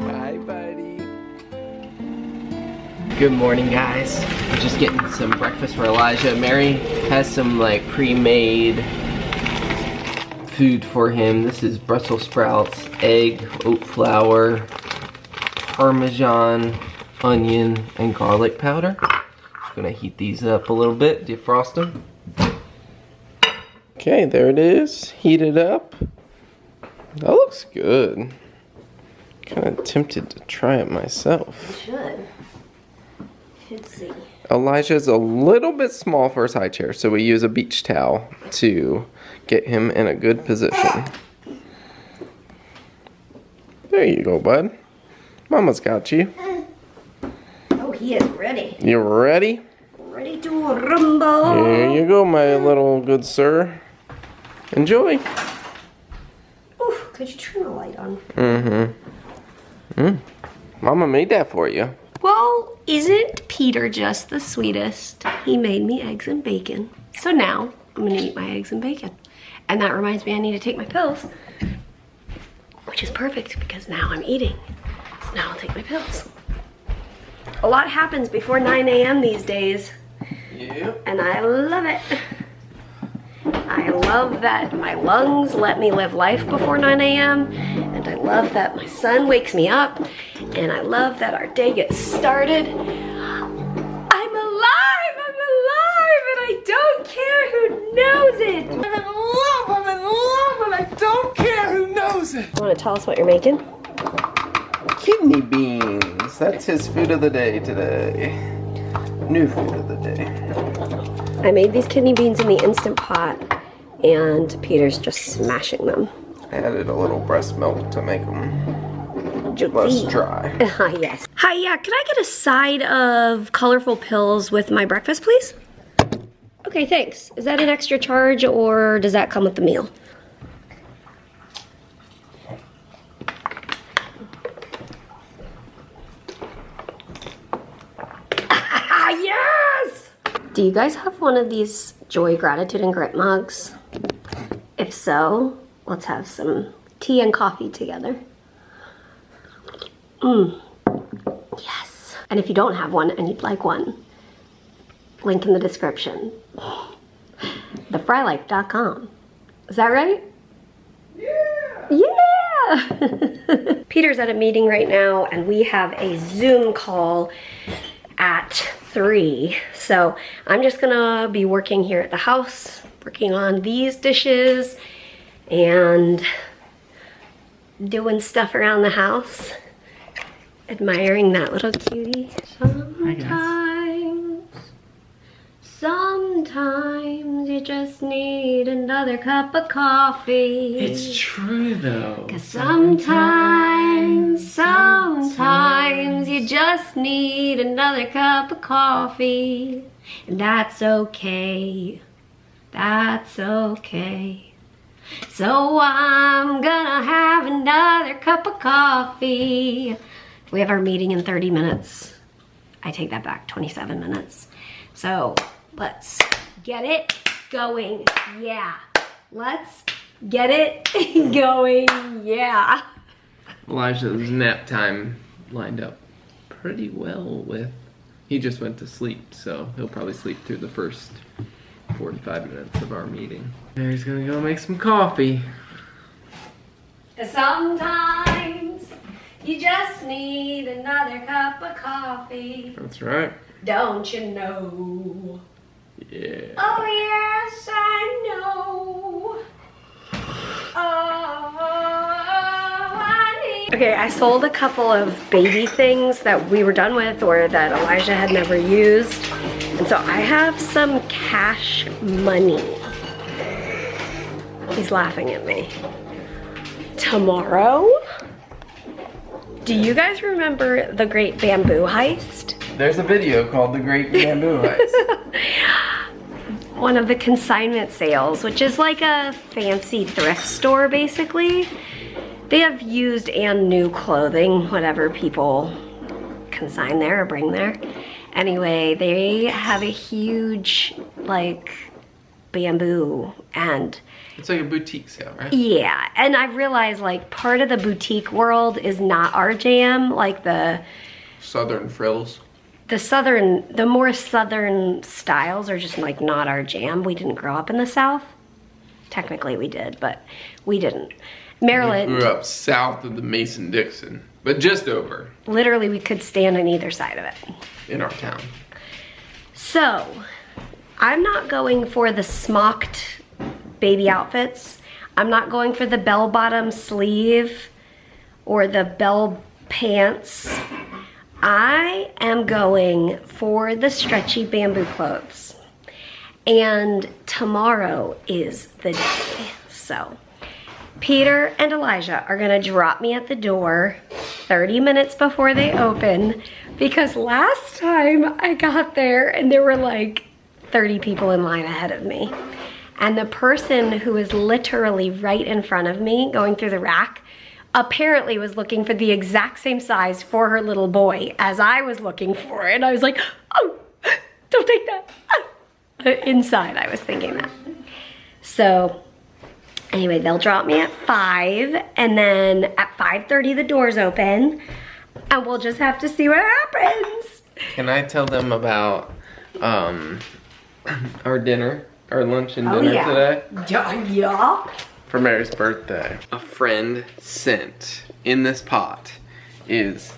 Bye, buddy. Good morning, guys. We're just getting some breakfast for Elijah. Mary has some like pre-made food for him. This is Brussels sprouts, egg, oat flour, Parmesan, onion, and garlic powder. Just gonna heat these up a little bit, defrost them. Okay, there it is, heated up. That looks good. Kind of tempted to try it myself. You should. Should see. Elijah's a little bit small for his high chair, so we use a beach towel to get him in a good position. There you go, bud. Mama's got you. Oh, he is ready. You ready? Ready to rumble. Here you go, my little good sir. Enjoy. Ooh, could you turn the light on? Mama made that for you. Well, isn't Peter just the sweetest? He made me eggs and bacon. So now I'm gonna eat my eggs and bacon. And that reminds me I need to take my pills, which is perfect because now I'm eating. So now I'll take my pills. A lot happens before 9 a.m. these days. Yep. And I love it. I love that my lungs let me live life before 9 a.m. And I love that my son wakes me up. And I love that our day gets started. I'm alive! And I don't care who knows it! I'm in love, and I don't care who knows it. You want to tell us what you're making? Kidney beans. That's his food of the day today. New food of the day. I made these kidney beans in the Instant Pot, and Peter's just smashing them. I added a little breast milk to make them less dry. Yes. Hi, yeah, can I get a side of colorful pills with my breakfast, please? Okay, thanks. Is that an extra charge, or does that come with the meal? Yes! Do you guys have one of these Joy, Gratitude, and Grit mugs? If so, let's have some tea and coffee together. Yes. And if you don't have one and you'd like one, link in the description. Freylife.com. Is that right? Yeah! Yeah! Peter's at a meeting right now, and we have a Zoom call at 3. So I'm just gonna be working here at the house, working on these dishes and doing stuff around the house, admiring that little cutie. Sometimes you just need another cup of coffee. It's true though. 'Cause sometimes you just need another cup of coffee. And that's okay. That's okay. So I'm gonna have another cup of coffee. We have our meeting in 30 minutes. I take that back, 27 minutes. So let's get it going. Yeah. Let's get it going. Yeah. Elijah's nap time lined up pretty well with, he just went to sleep, so he'll probably sleep through the first 45 minutes of our meeting. Mary's gonna go make some coffee. Sometimes you just need another cup of coffee. That's right. Don't you know? Yeah. Oh yes, I know. Okay, I sold a couple of baby things that we were done with or that Elijah had never used. And so I have some cash money. He's laughing at me. Tomorrow, Do you guys remember the Great Bamboo Heist? There's a video called The Great Bamboo Heist. One of the consignment sales, which is like a fancy thrift store basically. They have used and new clothing, whatever people consign there or bring there. Anyway, they have a huge like bamboo and it's like a boutique sale, right? yeah, and I realized like part of the boutique world is not our jam, like the Southern frills. the more southern styles are just like not our jam. We didn't grow up in the South. Technically we did, but we didn't. Maryland. We grew up south of the Mason-Dixon, but just over. Literally we could stand on either side of it. In our town. So, I'm not going for the smocked baby outfits. I'm not going for the bell-bottom sleeve or the bell pants. I am going for the stretchy bamboo clothes. And tomorrow is the day. So, Peter and Elijah are gonna drop me at the door 30 minutes before they open because last time I got there and there were like 30 people in line ahead of me. And the person who was literally right in front of me going through the rack apparently was looking for the exact same size for her little boy as I was looking for. And I was like, oh, don't take that. Inside I was thinking that. So anyway, they'll drop me at 5 and then at 5:30 the doors open and we'll just have to see what happens. Can I tell them about our dinner, our lunch and dinner today? Yeah. For Mary's birthday. A friend sent in this pot is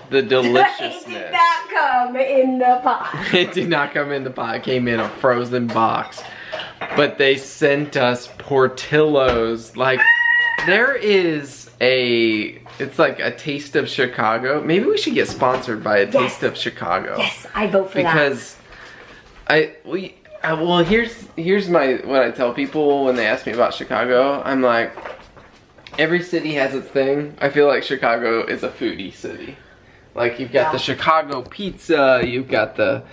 the deliciousness. It did not come in the pot. It did not come in the pot. It came in a frozen box. But they sent us Portillos. Like, there is it's like a Taste of Chicago. Maybe we should get sponsored by a Taste of Chicago. Yes, I vote for that. Because well, here's what I tell people when they ask me about Chicago. I'm like, every city has its thing. I feel like Chicago is a foodie city. Like, you've got the Chicago pizza, you've got the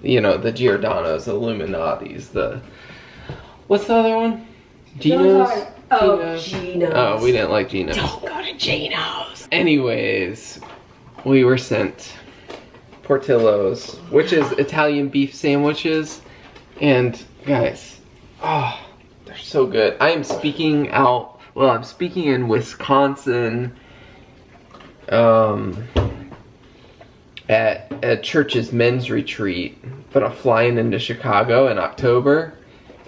Giordano's, the Illuminati's, what's the other one? Geno's? Geno's. Oh, we didn't like Geno's. Don't go to Geno's. Anyways, we were sent Portillo's, which is Italian beef sandwiches. And guys, oh, they're so good. I am speaking I'm speaking in Wisconsin at a church's men's retreat, but I'm flying into Chicago in October,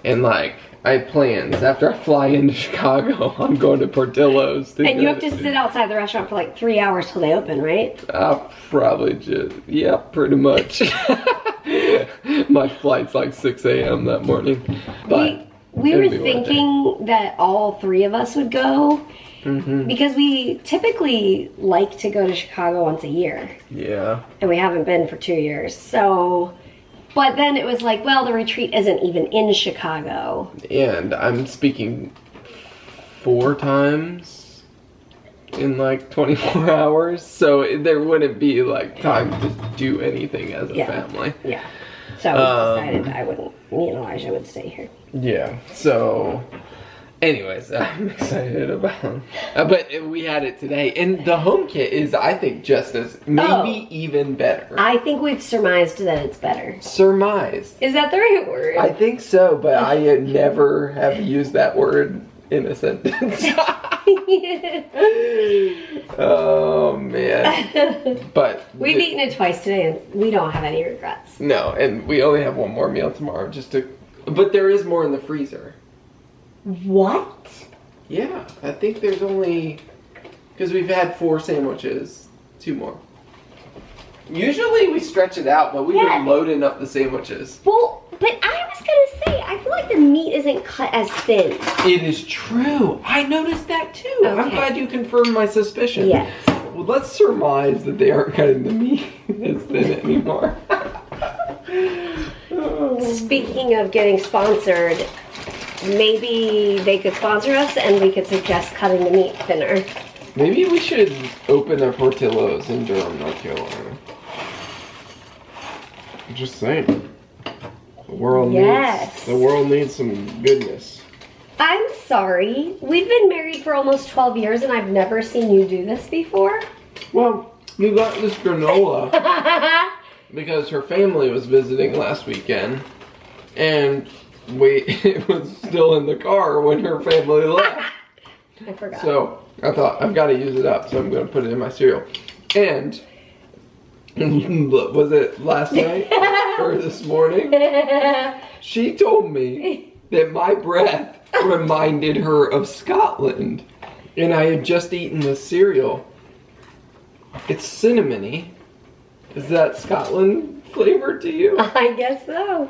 and like, I have plans. After I fly into Chicago, I'm going to Portillo's. And you have to sit outside the restaurant for like 3 hours till they open, right? I'll probably yeah, pretty much. My flight's like 6 a.m. that morning. But we were thinking that all 3 of us would go. Mm-hmm. Because we typically like to go to Chicago once a year. Yeah. And we haven't been for 2 years. So, but then it was like, well, the retreat isn't even in Chicago. And I'm speaking 4 times in like 24 hours. So there wouldn't be like time to do anything as a family. Yeah. So we decided me and Elijah would stay here. Yeah. So anyways, I'm excited about but we had it today. And the home kit is, I think, just as, maybe even better. I think we've surmised that it's better. Surmised. Is that the right word? I think so, but I never have used that word in a sentence. Oh, man. But we've eaten it twice today and we don't have any regrets. No, and we only have 1 more meal tomorrow but there is more in the freezer. What? Yeah, I think there's only, because we've had 4 sandwiches, 2 more. Usually we stretch it out, but we've been loading up the sandwiches. Well, but I was gonna say, I feel like the meat isn't cut as thin. It is true. I noticed that too. Okay. I'm glad you confirmed my suspicion. Yes. Well, let's surmise that they aren't cutting the meat as thin anymore. Speaking of getting sponsored, maybe they could sponsor us and we could suggest cutting the meat thinner. Maybe we should open our Portillos in Durham, North Carolina. I'm just saying. The world needs some goodness. I'm sorry. We've been married for almost 12 years and I've never seen you do this before. Well, you got this granola because her family was visiting last weekend, and it was still in the car when her family left. I forgot. So I thought, I've got to use it up, so I'm going to put it in my cereal. And was it last night or this morning? She told me that my breath reminded her of Scotland, and I had just eaten this cereal. It's cinnamony. Is that Scotland flavor to you? I guess so.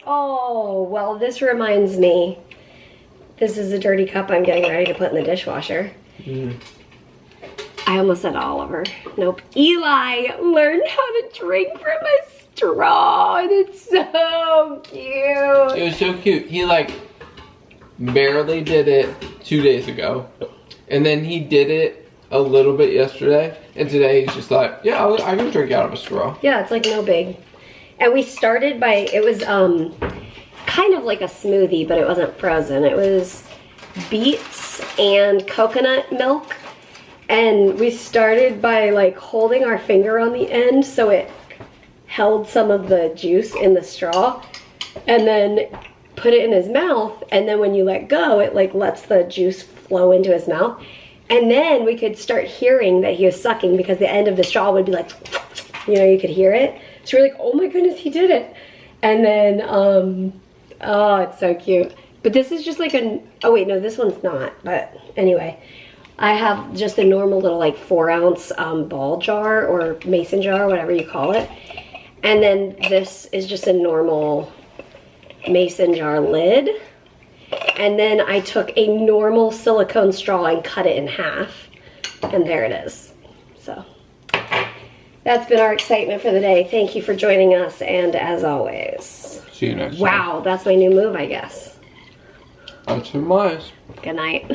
Oh, well, this reminds me. This is a dirty cup I'm getting ready to put in the dishwasher. I almost said Oliver. Nope. Eli learned how to drink from a straw, and it's so cute. It was so cute. He like barely did it 2 days ago, and then he did it a little bit yesterday, and today he's just like, yeah, I can drink out of a straw. Yeah, it's like no big. And we started by, it was kind of like a smoothie, but it wasn't frozen. It was beets and coconut milk. And we started by like holding our finger on the end so it held some of the juice in the straw, and then put it in his mouth. And then when you let go, it like lets the juice flow into his mouth. And then we could start hearing that he was sucking because the end of the straw would be like, you know, you could hear it. So we're like, oh my goodness, he did it. And then, oh, it's so cute. But this is just like oh wait, no, this one's not. But anyway, I have just a normal little like 4-ounce ball jar or mason jar, whatever you call it. And then this is just a normal mason jar lid. And then I took a normal silicone straw and cut it in half. And there it is. So that's been our excitement for the day. Thank you for joining us. And as always, see you next time. Wow, that's my new move, I guess. That's mine. Good night.